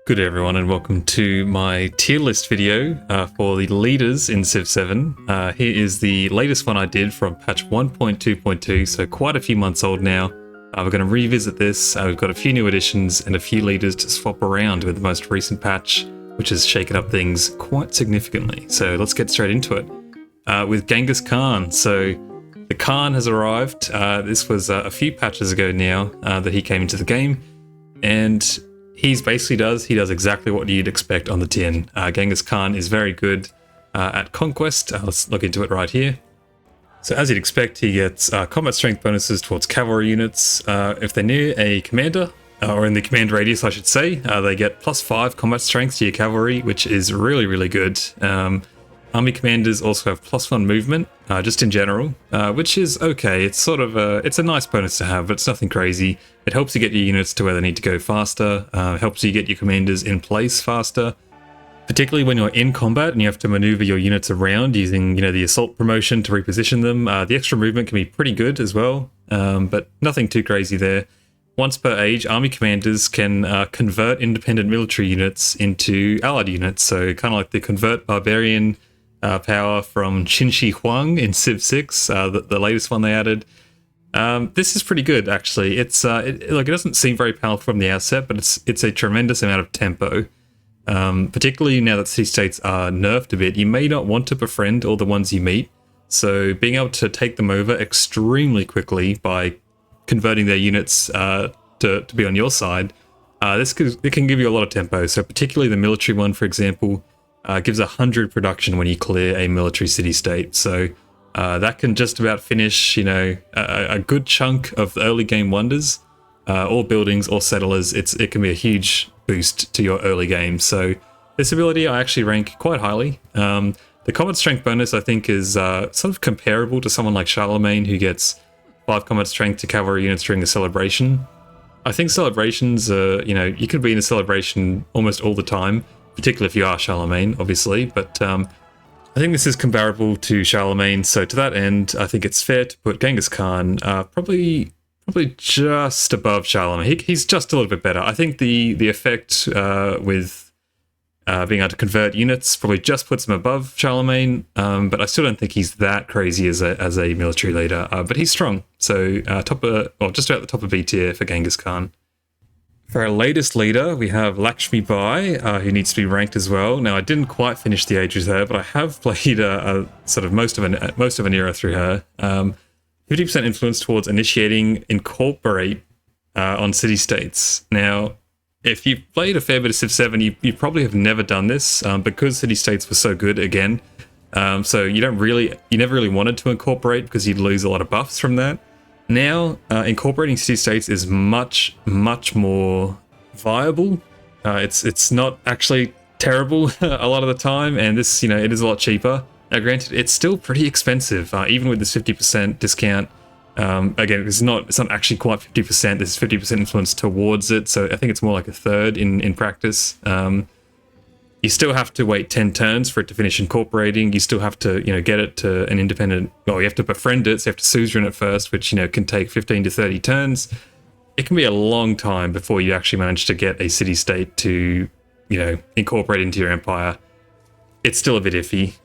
Good day everyone, and welcome to my tier list video for the leaders in Civ 7. Here is the latest one I did from patch 1.2.2, so quite a few months old now. We're going to revisit this. We've got a few new additions and a few leaders to swap around with the most recent patch, which has shaken up things quite significantly. So let's get straight into it. With Genghis Khan. So the Khan has arrived. This was a few patches ago now that he came into the game, and he does exactly what you'd expect on the tin. Genghis Khan is very good at conquest. Let's look into it right here. So as you'd expect, he gets combat strength bonuses towards cavalry units. If they're near a commander, or in the command radius I should say, they get +5 combat strength to your cavalry, which is really, really good. Army commanders also have +1 movement, just in general, which is okay. It's sort of it's a nice bonus to have, but it's nothing crazy. It helps you get your units to where they need to go faster, helps you get your commanders in place faster, particularly when you're in combat and you have to maneuver your units around using, the assault promotion to reposition them. The extra movement can be pretty good as well, but nothing too crazy there. Once per age, army commanders can convert independent military units into allied units, so kind of like the convert barbarian power from Qin Shi Huang in Civ 6, the latest one they added. This is pretty good, actually. It doesn't seem very powerful from the outset, but it's a tremendous amount of tempo. Particularly now that city-states are nerfed a bit, you may not want to befriend all the ones you meet, so being able to take them over extremely quickly by converting their units to be on your side, it can give you a lot of tempo. So particularly the military one, for example, gives 100 production when you clear a military city-state. So that can just about finish, a good chunk of the early game wonders, or buildings or settlers. It can be a huge boost to your early game. So this ability I actually rank quite highly. The combat strength bonus I think is sort of comparable to someone like Charlemagne, who gets 5 combat strength to cavalry units during a celebration. I think celebrations, you could be in a celebration almost all the time, particularly if you are Charlemagne, obviously, but I think this is comparable to Charlemagne, so to that end, I think it's fair to put Genghis Khan probably just above Charlemagne. He's just a little bit better. I think the effect with being able to convert units probably just puts him above Charlemagne, but I still don't think he's that crazy as a military leader. But he's strong, so just about the top of B tier for Genghis Khan. For our latest leader, we have Lakshmibai, who needs to be ranked as well. Now, I didn't quite finish the age with her, but I have played a sort of most of an era through her. 50% influence towards initiating incorporate on city-states. Now, if you've played a fair bit of Civ 7, you probably have never done this because city-states were so good again. So you never really wanted to incorporate because you'd lose a lot of buffs from that. Now, incorporating city-states is much, much more viable. It's not actually terrible a lot of the time, and this, it is a lot cheaper. Now, granted, it's still pretty expensive, even with this 50% discount. Again, it's not actually quite 50%. There's 50% influence towards it, so I think it's more like a third in practice. You still have to wait 10 turns for it to finish incorporating. You still have to, get it to an independent... Well, you have to befriend it, so you have to suzerain it first, which, can take 15 to 30 turns. It can be a long time before you actually manage to get a city-state to, incorporate into your empire. It's still a bit iffy,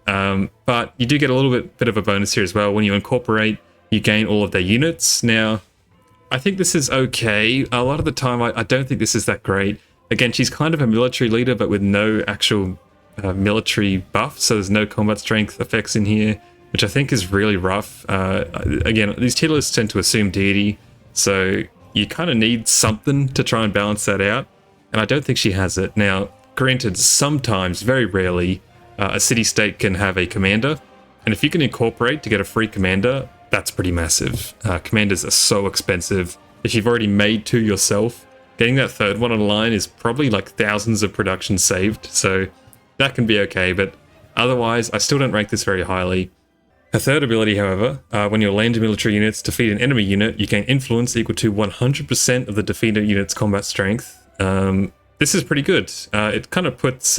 but you do get a little bit of a bonus here as well. When you incorporate, you gain all of their units. Now, I think this is okay. A lot of the time, I don't think this is that great. Again, she's kind of a military leader, but with no actual military buff, so there's no combat strength effects in here, which I think is really rough. Again, these tier lists tend to assume deity, so you kind of need something to try and balance that out, and I don't think she has it. Now, granted, sometimes, very rarely, a city-state can have a commander, and if you can incorporate to get a free commander, that's pretty massive. Commanders are so expensive. If you've already made 2 yourself, getting that third one online is probably like thousands of production saved, so that can be okay, but otherwise, I still don't rank this very highly. Her third ability, however, when you land military units defeat an enemy unit, you gain influence equal to 100% of the defeated unit's combat strength. This is pretty good. It kind of puts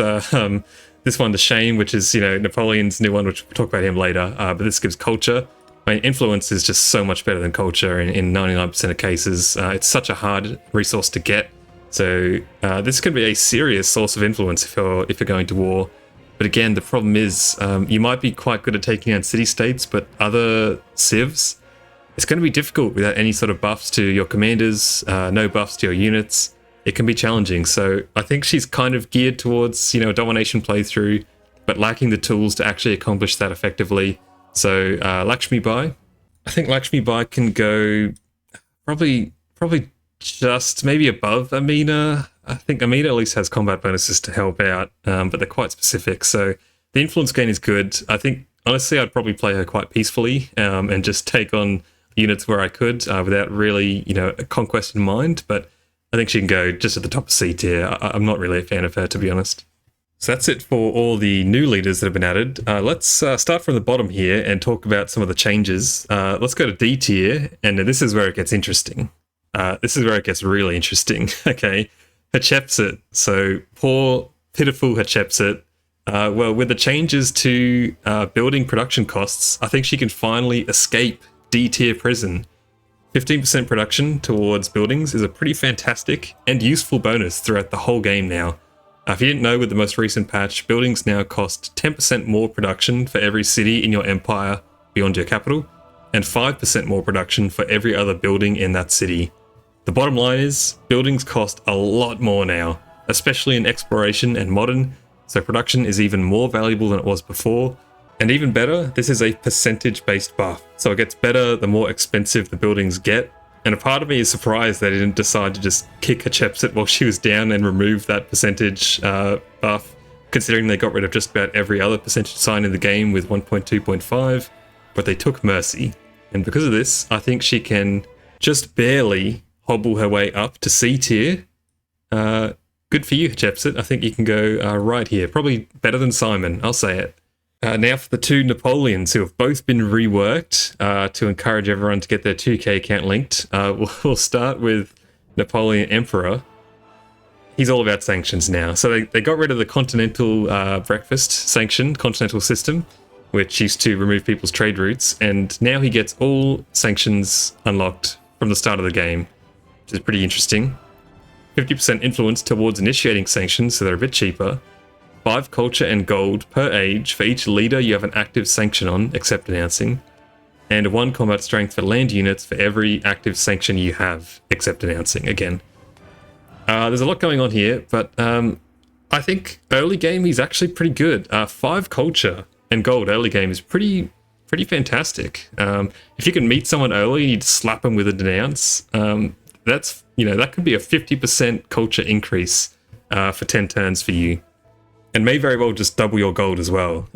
this one to shame, which is, Napoleon's new one, which we'll talk about him later, but this gives culture. I mean, influence is just so much better than culture in 99% of cases. It's such a hard resource to get. So this could be a serious source of influence if you're going to war. But again, the problem is you might be quite good at taking out city-states, but other civs, it's going to be difficult without any sort of buffs to your commanders, no buffs to your units. It can be challenging. So I think she's kind of geared towards, a domination playthrough, but lacking the tools to actually accomplish that effectively. So Lakshmibai, I think Lakshmibai can go probably just maybe above Amina. I think Amina at least has combat bonuses to help out, but they're quite specific. So the influence gain is good. I think, honestly, I'd probably play her quite peacefully and just take on units where I could without really, a conquest in mind. But I think she can go just at the top of C tier. I'm not really a fan of her, to be honest. So that's it for all the new leaders that have been added. Let's start from the bottom here and talk about some of the changes. Let's go to D tier, and this is where it gets interesting. This is where it gets really interesting. Okay, Hatshepsut. So poor, pitiful Hatshepsut. Well, with the changes to building production costs, I think she can finally escape D tier prison. 15% production towards buildings is a pretty fantastic and useful bonus throughout the whole game now. If you didn't know, with the most recent patch, buildings now cost 10% more production for every city in your empire beyond your capital, and 5% more production for every other building in that city. The bottom line is, buildings cost a lot more now, especially in exploration and modern, so production is even more valuable than it was before. And even better, this is a percentage-based buff, so it gets better the more expensive the buildings get. And a part of me is surprised they didn't decide to just kick Hatshepsut while she was down and remove that percentage buff, considering they got rid of just about every other percentage sign in the game with 1.2.5, but they took mercy. And because of this, I think she can just barely hobble her way up to C tier. Good for you, Hatshepsut. I think you can go right here. Probably better than Simon, I'll say it. Now for the two Napoleons, who have both been reworked to encourage everyone to get their 2k account linked. We'll start with Napoleon Emperor. He's all about sanctions now. So they got rid of the continental breakfast sanction, continental system, which used to remove people's trade routes, and now he gets all sanctions unlocked from the start of the game, which is pretty interesting. 50% influence towards initiating sanctions, so they're a bit cheaper. 5 culture and gold per age for each leader you have an active sanction on, except announcing. And 1 combat strength for land units for every active sanction you have, except announcing, again. There's a lot going on here, but I think early game he's actually pretty good. 5 culture and gold early game is pretty fantastic. If you can meet someone early, you'd slap them with a denounce. That's, that could be a 50% culture increase for 10 turns for you. And may very well just double your gold as well.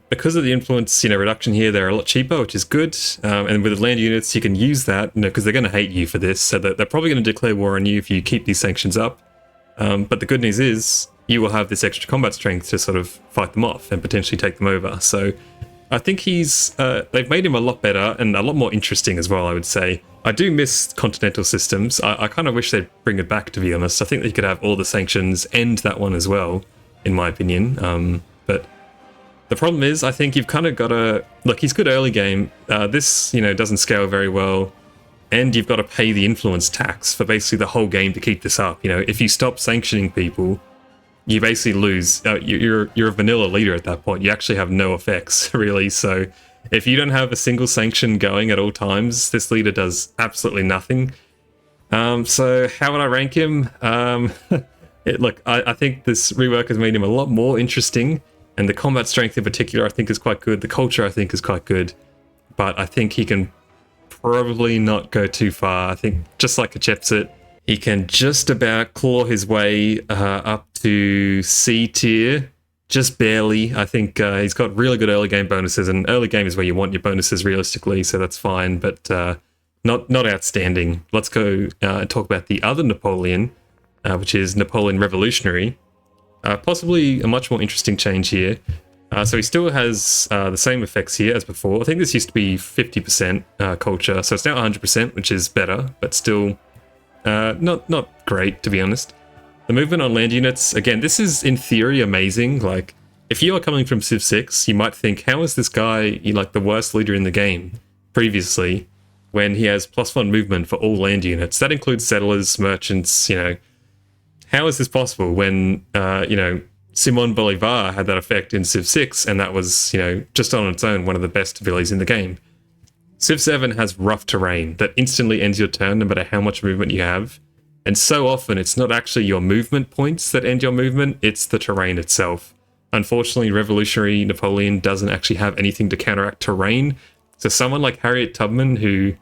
Because of the influence, reduction here, they're a lot cheaper, which is good. And with the land units, you can use that, because they're going to hate you for this. So they're probably going to declare war on you if you keep these sanctions up. But the good news is, you will have this extra combat strength to sort of fight them off and potentially take them over. So I think they've made him a lot better and a lot more interesting as well, I would say. I do miss continental systems. I kind of wish they'd bring it back, to be honest. I think they could have all the sanctions and that one as well, in my opinion. But the problem is, I think you've kind of got to... Look, he's good early game. This, doesn't scale very well. And you've got to pay the influence tax for basically the whole game to keep this up. If you stop sanctioning people, you basically lose. You're a vanilla leader at that point. You actually have no effects, really. So if you don't have a single sanction going at all times, this leader does absolutely nothing. So how would I rank him? Look, I think this rework has made him a lot more interesting, and the combat strength in particular I think is quite good. The culture I think is quite good, but I think he can probably not go too far. I think just like Hatshepsut, he can just about claw his way up to C tier, just barely. I think he's got really good early game bonuses, and early game is where you want your bonuses realistically, so that's fine, but not outstanding. Let's go and talk about the other Napoleon, which is Napoleon Revolutionary. Possibly a much more interesting change here. So he still has the same effects here as before. I think this used to be 50% culture, so it's now 100%, which is better, but still not great, to be honest. The movement on land units, again, this is in theory amazing. Like, if you are coming from Civ 6, you might think, how is this guy like the worst leader in the game previously, when he has +1 movement for all land units? That includes settlers, merchants, how is this possible when, Simón Bolívar had that effect in Civ 6, and that was, just on its own, one of the best abilities in the game. Civ 7 has rough terrain that instantly ends your turn no matter how much movement you have. And so often, it's not actually your movement points that end your movement, it's the terrain itself. Unfortunately, Revolutionary Napoleon doesn't actually have anything to counteract terrain. So someone like Harriet Tubman, who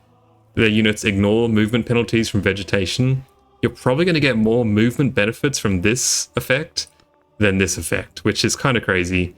their units ignore movement penalties from vegetation, you're probably going to get more movement benefits from this effect than this effect, which is kind of crazy.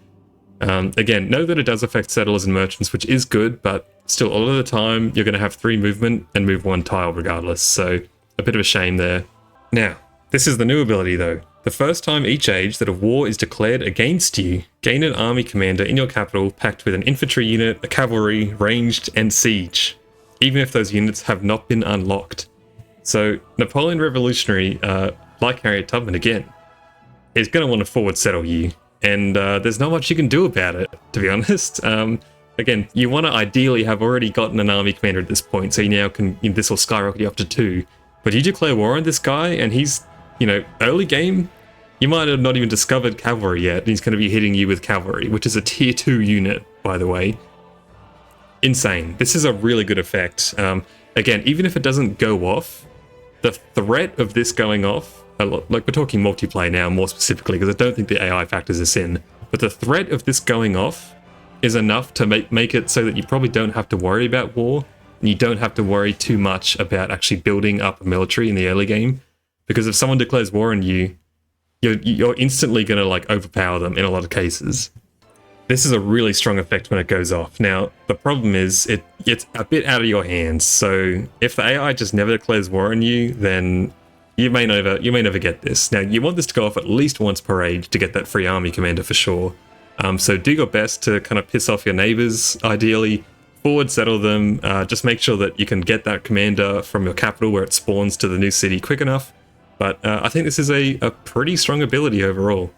Again, know that it does affect settlers and merchants, which is good, but still, a lot of the time, you're going to have 3 movement and move 1 tile regardless, so a bit of a shame there. Now, this is the new ability though. The first time each age that a war is declared against you, gain an army commander in your capital packed with an infantry unit, a cavalry, ranged, and siege, even if those units have not been unlocked. So, Napoleon Revolutionary, like Harriet Tubman again, is going to want to forward settle you, and there's not much you can do about it, to be honest. Again, you want to ideally have already gotten an army commander at this point, so you now can, this will skyrocket you up to 2. But you declare war on this guy, and he's, early game, you might have not even discovered cavalry yet, and he's going to be hitting you with cavalry, which is a tier 2 unit, by the way. Insane. This is a really good effect. Again, even if it doesn't go off, the threat of this going off, like we're talking multiplayer now more specifically, because I don't think the AI factors this in, but the threat of this going off is enough to make it so that you probably don't have to worry about war, and you don't have to worry too much about actually building up a military in the early game, because if someone declares war on you, you're instantly going to overpower them in a lot of cases. This is a really strong effect when it goes off. Now, the problem is it's a bit out of your hands, so if the AI just never declares war on you, then you may never get this. Now, you want this to go off at least once per age to get that free army commander for sure. So do your best to kind of piss off your neighbors, ideally. Forward settle them, just make sure that you can get that commander from your capital where it spawns to the new city quick enough. But I think this is a pretty strong ability overall.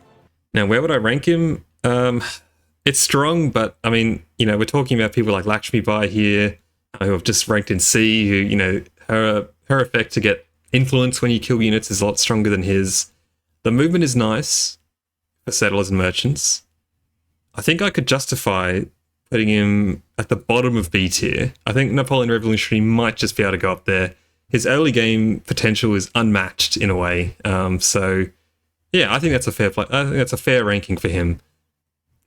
Now, where would I rank him? It's strong, but I mean, we're talking about people like Lakshmibai here, who have just ranked in C, who, her effect to get influence when you kill units is a lot stronger than his. The movement is nice for settlers and merchants. I think I could justify putting him at the bottom of B tier. I think Napoleon Revolutionary might just be able to go up there. His early game potential is unmatched in a way. So yeah, I think that's a fair play. I think that's a fair ranking for him.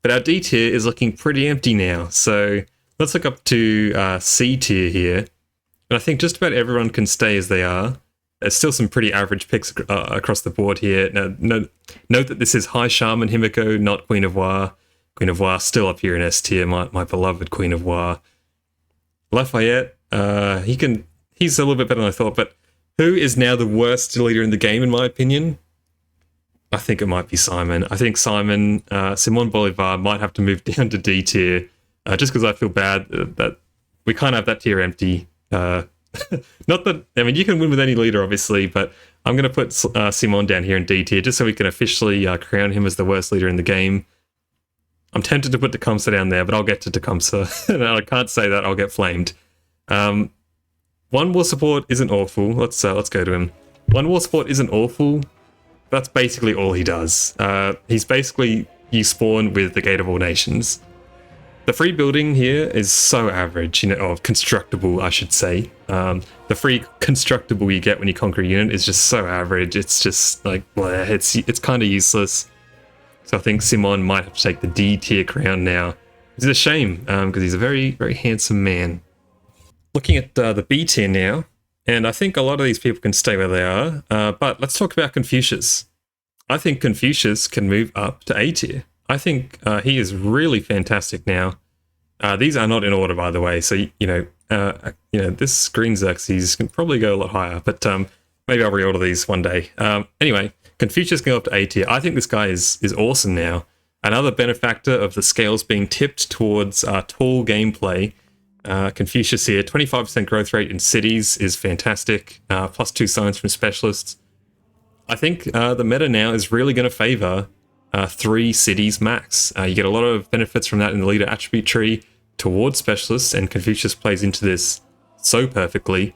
But our D tier is looking pretty empty now. So let's look up to C tier here. And I think just about everyone can stay as they are. There's still some pretty average picks across the board here. Now, note that this is High Shaman Himiko, not Queen of War. Queen of War still up here in S tier, my beloved Queen of War. Lafayette, he's a little bit better than I thought, but who is now the worst leader in the game, in my opinion? I think it might be Simon. I think Simón Bolívar might have to move down to D tier, just because I feel bad that we can't have that tier empty. Not that, I mean, you can win with any leader, obviously, but I'm going to put Simón down here in D tier, just so we can officially crown him as the worst leader in the game. I'm tempted to put Tecumseh down there, but I'll get to Tecumseh. And I can't say that, I'll get flamed. One war support isn't awful. Let's go to him. One war support isn't awful. That's basically all he does. He's basically, you spawn with the Gate of All Nations. The free building here is so average, or constructible, I should say. The free constructible you get when you conquer a unit is just so average. It's just like, bleh, it's kind of useless. So I think Simón might have to take the D tier crown now. It's a shame, because he's a very, very handsome man. Looking at the B tier now, and I think a lot of these people can stay where they are, but let's talk about Confucius. I think Confucius can move up to A tier. I think he is really fantastic now. These are not in order, by the way, so, this Green Xerxes can probably go a lot higher, but maybe I'll reorder these one day. Anyway, Confucius can go up to A tier. I think this guy is awesome now. Another benefactor of the scales being tipped towards tall gameplay. Confucius here, 25% growth rate in cities is fantastic. +2 science from specialists. I think the meta now is really going to favor 3 cities max. You get a lot of benefits from that in the leader attribute tree towards specialists, and Confucius plays into this so perfectly.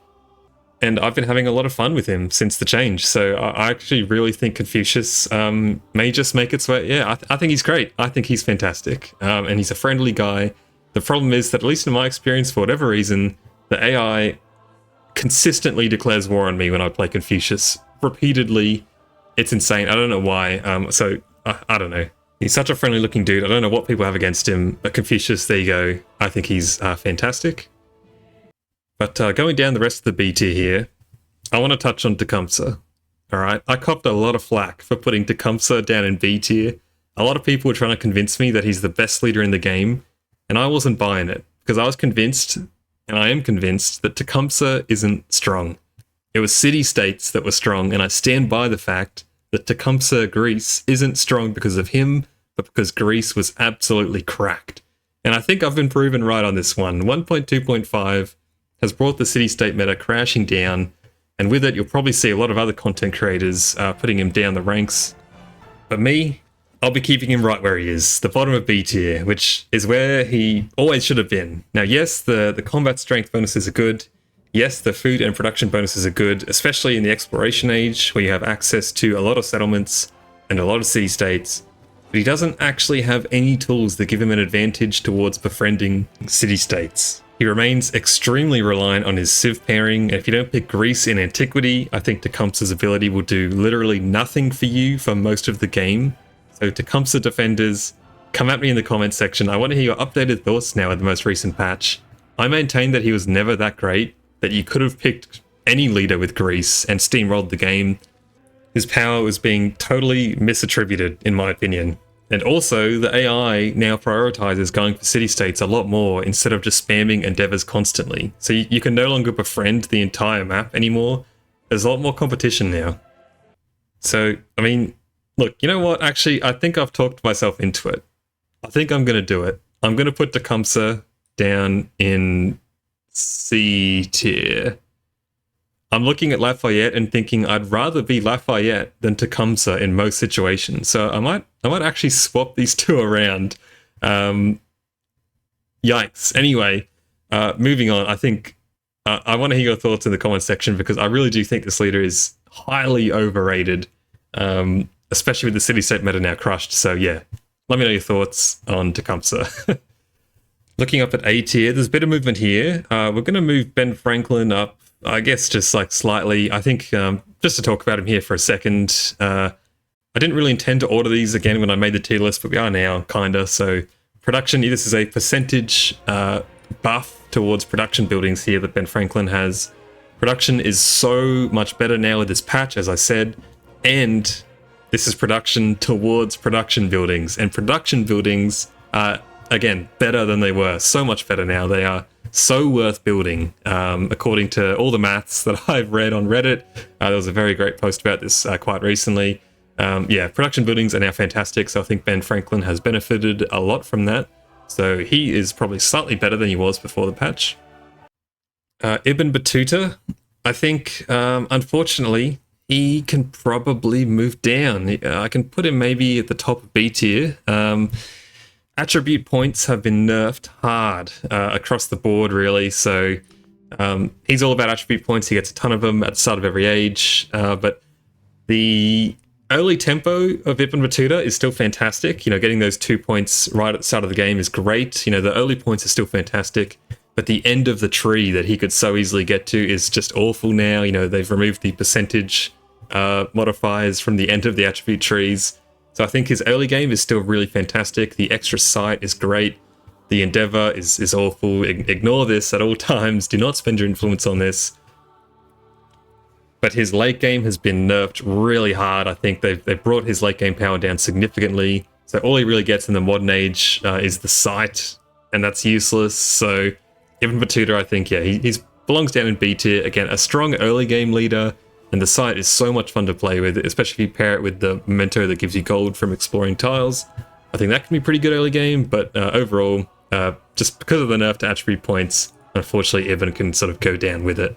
and I've been having a lot of fun with him since the change. So I actually really think Confucius may just make its way. Yeah, I think he's great. I think he's fantastic, and he's a friendly guy. The problem is that, at least in my experience, for whatever reason, the AI consistently declares war on me when I play Confucius repeatedly. It's insane. I don't know why. I don't know. He's such a friendly looking dude. I don't know what people have against him. But Confucius, there you go. I think he's fantastic. But going down the rest of the B tier here, I want to touch on Tecumseh. All right, I copped a lot of flack for putting Tecumseh down in B tier. A lot of people were trying to convince me that he's the best leader in the game, and I wasn't buying it because I was convinced, and I am convinced, that Tecumseh isn't strong. It was city-states that were strong, and I stand by the fact that Tecumseh, Greece, isn't strong because of him, but because Greece was absolutely cracked. And I think I've been proven right on this one. 1.2.5 has brought the city-state meta crashing down, and with it, you'll probably see a lot of other content creators putting him down the ranks. But me, I'll be keeping him right where he is, the bottom of B tier, which is where he always should have been. Now, yes, the combat strength bonuses are good. Yes, the food and production bonuses are good, especially in the exploration age, where you have access to a lot of settlements and a lot of city-states. But he doesn't actually have any tools that give him an advantage towards befriending city-states. He remains extremely reliant on his civ pairing, and if you don't pick Greece in antiquity, I think Tecumseh's ability will do literally nothing for you for most of the game. So Tecumseh defenders, come at me in the comments section. I want to hear your updated thoughts now at the most recent patch. I maintain that he was never that great, that you could have picked any leader with Greece and steamrolled the game. His power was being totally misattributed, in my opinion. And also, the AI now prioritizes going for city-states a lot more instead of just spamming endeavors constantly. So you can no longer befriend the entire map anymore. There's a lot more competition now. So, I mean, look, you know what? Actually, I think I've talked myself into it. I think I'm going to do it. I'm going to put Tecumseh down in C tier. I'm looking at Lafayette and thinking I'd rather be Lafayette than Tecumseh in most situations. So I might actually swap these two around. Yikes. Anyway, moving on. I think I want to hear your thoughts in the comment section because I really do think this leader is highly overrated, especially with the city-state meta now crushed. So yeah, let me know your thoughts on Tecumseh. Looking up at A tier, there's a bit of movement here. We're going to move Ben Franklin up, I guess, just like slightly. I think just to talk about him here for a second, I didn't really intend to order these again when I made the tier list, but we are now, kinda. So production, this is a percentage buff towards production buildings here that Ben Franklin has. Production is so much better now with this patch, as I said, and this is production towards production buildings. And production buildings are, again, better than they were. So much better now. They are so worth building, according to all the maths that I've read on Reddit. There was a very great post about this quite recently. Yeah, production buildings are now fantastic, so I think Ben Franklin has benefited a lot from that. So he is probably slightly better than he was before the patch. Ibn Battuta, I think, unfortunately, he can probably move down. I can put him maybe at the top of B tier. Attribute points have been nerfed hard across the board, really. So he's all about attribute points. He gets a ton of them at the start of every age. But the early tempo of Ibn Battuta is still fantastic. You know, getting those 2 points right at the start of the game is great. You know, the early points are still fantastic. But the end of the tree that he could so easily get to is just awful now. You know, they've removed the percentage modifiers from the end of the attribute trees. So I think his early game is still really fantastic. The extra sight is great. The endeavor is awful. Ignore this at all times. Do not spend your influence on this. But his late game has been nerfed really hard. I think they've brought his late game power down significantly. So all he really gets in the modern age is the sight, and that's useless. So Ibn Battuta, I think, yeah, he belongs down in B tier. Again, a strong early game leader. And the site is so much fun to play with, especially if you pair it with the memento that gives you gold from exploring tiles. I think that can be pretty good early game, but overall, just because of the nerf to attribute points, unfortunately, Ibn can sort of go down with it.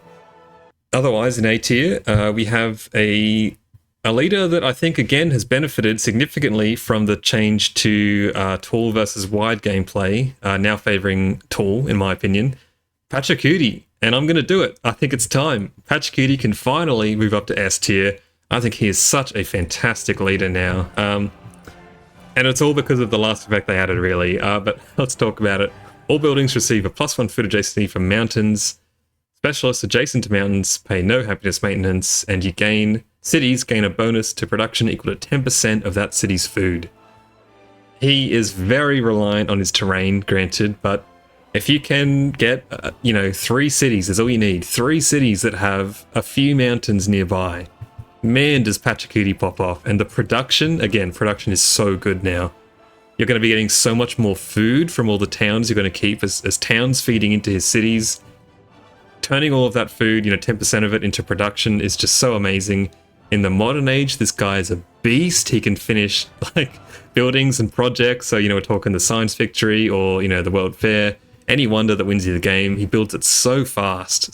Otherwise, in A tier, we have a leader that I think, again, has benefited significantly from the change to tall versus wide gameplay, now favoring tall, in my opinion. Pachacuti, and I'm going to do it. I think it's time. Pachacuti can finally move up to S tier. I think he is such a fantastic leader now. And it's all because of the last effect they added, really. But let's talk about it. All buildings receive a +1 food adjacency from mountains. Specialists adjacent to mountains pay no happiness maintenance, and cities gain a bonus to production equal to 10% of that city's food. He is very reliant on his terrain, granted, but if you can get, 3 cities is all you need. 3 cities that have a few mountains nearby. Man, does Pachacuti pop off. And the production is so good now. You're going to be getting so much more food from all the towns you're going to keep as towns feeding into his cities. Turning all of that food, 10% of it into production is just so amazing. In the modern age, this guy is a beast. He can finish buildings and projects. So, we're talking the Science Victory or, the World Fair. Any wonder that wins you the game. He builds it so fast.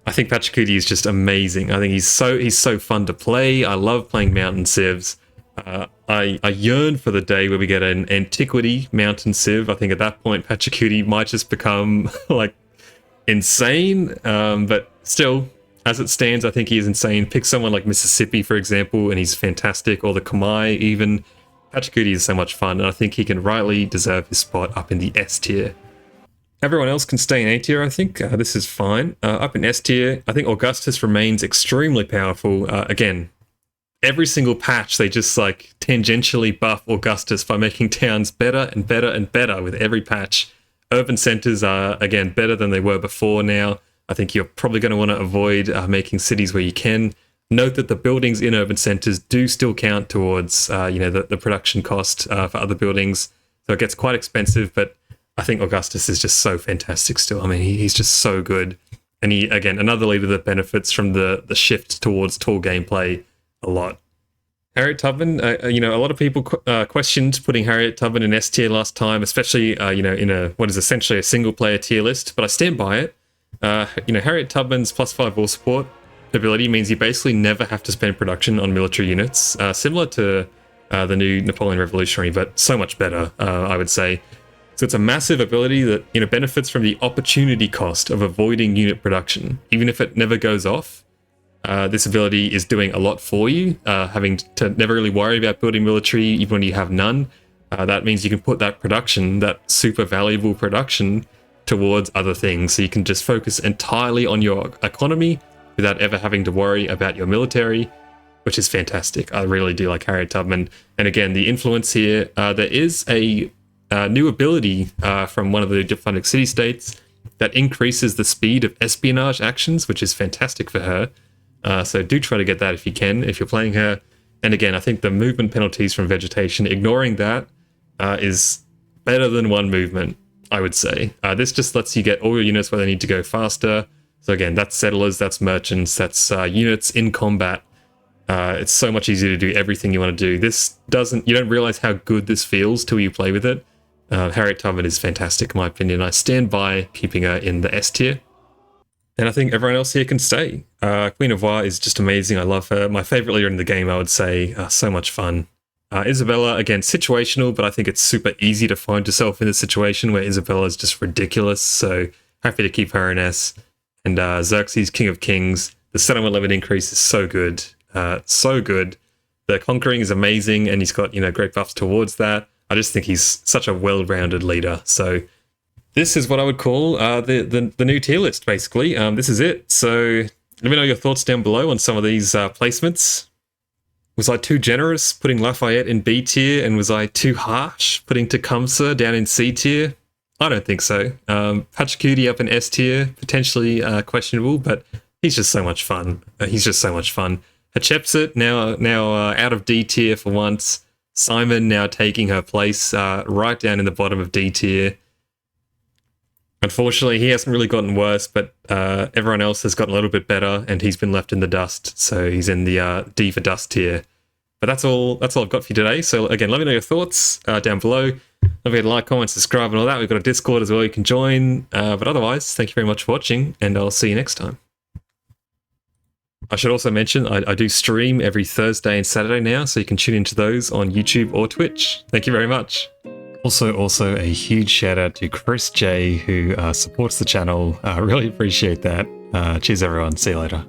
I think Pachacuti is just amazing. I think he's so fun to play. I love playing mountain civs. I yearn for the day where we get an antiquity mountain civ. I think at that point Pachacuti might just become insane. But still, as it stands, I think he is insane. Pick someone like Mississippi, for example, and he's fantastic. Or the Khmer even. Pachacuti is so much fun, and I think he can rightly deserve his spot up in the S tier. Everyone else can stay in A tier, I think. This is fine. Up in S tier, I think Augustus remains extremely powerful. Again, every single patch, they just tangentially buff Augustus by making towns better and better and better with every patch. Urban centers are, again, better than they were before now. I think you're probably going to want to avoid making cities where you can. Note that the buildings in urban centers do still count towards, the production cost for other buildings. So it gets quite expensive, but I think Augustus is just so fantastic still. I mean, he's just so good. And he, again, another leader that benefits from the shift towards tall gameplay a lot. Harriet Tubman, a lot of people questioned putting Harriet Tubman in S tier last time, especially, in what is essentially a single player tier list, but I stand by it. Harriet Tubman's +5 war support ability means you basically never have to spend production on military units, similar to the new Napoleon Revolutionary, but so much better, I would say. So it's a massive ability that benefits from the opportunity cost of avoiding unit production. Even if it never goes off, this ability is doing a lot for you, having to never really worry about building military even when you have none. That means you can put that production, that super valuable production, towards other things. So you can just focus entirely on your economy without ever having to worry about your military, which is fantastic. I really do like Harriet Tubman. And again, the influence here, there is a new ability from one of the diplomatic city-states that increases the speed of espionage actions, which is fantastic for her. So do try to get that if you can, if you're playing her. And again, I think the movement penalties from vegetation, ignoring that is better than 1 movement, I would say. This just lets you get all your units where they need to go faster. So again, that's settlers, that's merchants, that's units in combat. It's so much easier to do everything you want to do. You don't realize how good this feels till you play with it. Harriet Tubman is fantastic in my opinion. I stand by keeping her in the S tier. And I think everyone else here can stay. Queen of War is just amazing. I love her. My favorite leader in the game, I would say. So much fun. Isabella, again, situational, but I think it's super easy to find yourself in a situation where Isabella is just ridiculous. So happy to keep her in S. And Xerxes, King of Kings. The settlement limit increase is so good. So good. The conquering is amazing, and he's got, great buffs towards that. I just think he's such a well-rounded leader. So this is what I would call the new tier list, basically. This is it. So let me know your thoughts down below on some of these placements. Was I too generous putting Lafayette in B tier, and was I too harsh putting Tecumseh down in C tier? I don't think so. Pachacuti up in S tier, potentially questionable, but he's just so much fun. Hatshepsut now out of D tier for once. Simón now taking her place right down in the bottom of D tier. Unfortunately, he hasn't really gotten worse, but everyone else has gotten a little bit better, and he's been left in the dust. So he's in the D for dust tier. But that's all I've got for you today. So again, let me know your thoughts down below. Don't forget to like, comment, subscribe, and all that. We've got a Discord as well you can join. But otherwise, thank you very much for watching, and I'll see you next time. I should also mention I do stream every Thursday and Saturday now, so you can tune into those on YouTube or Twitch. Thank you very much. Also a huge shout out to Chris J, who supports the channel. Really appreciate that. Cheers, everyone. See you later.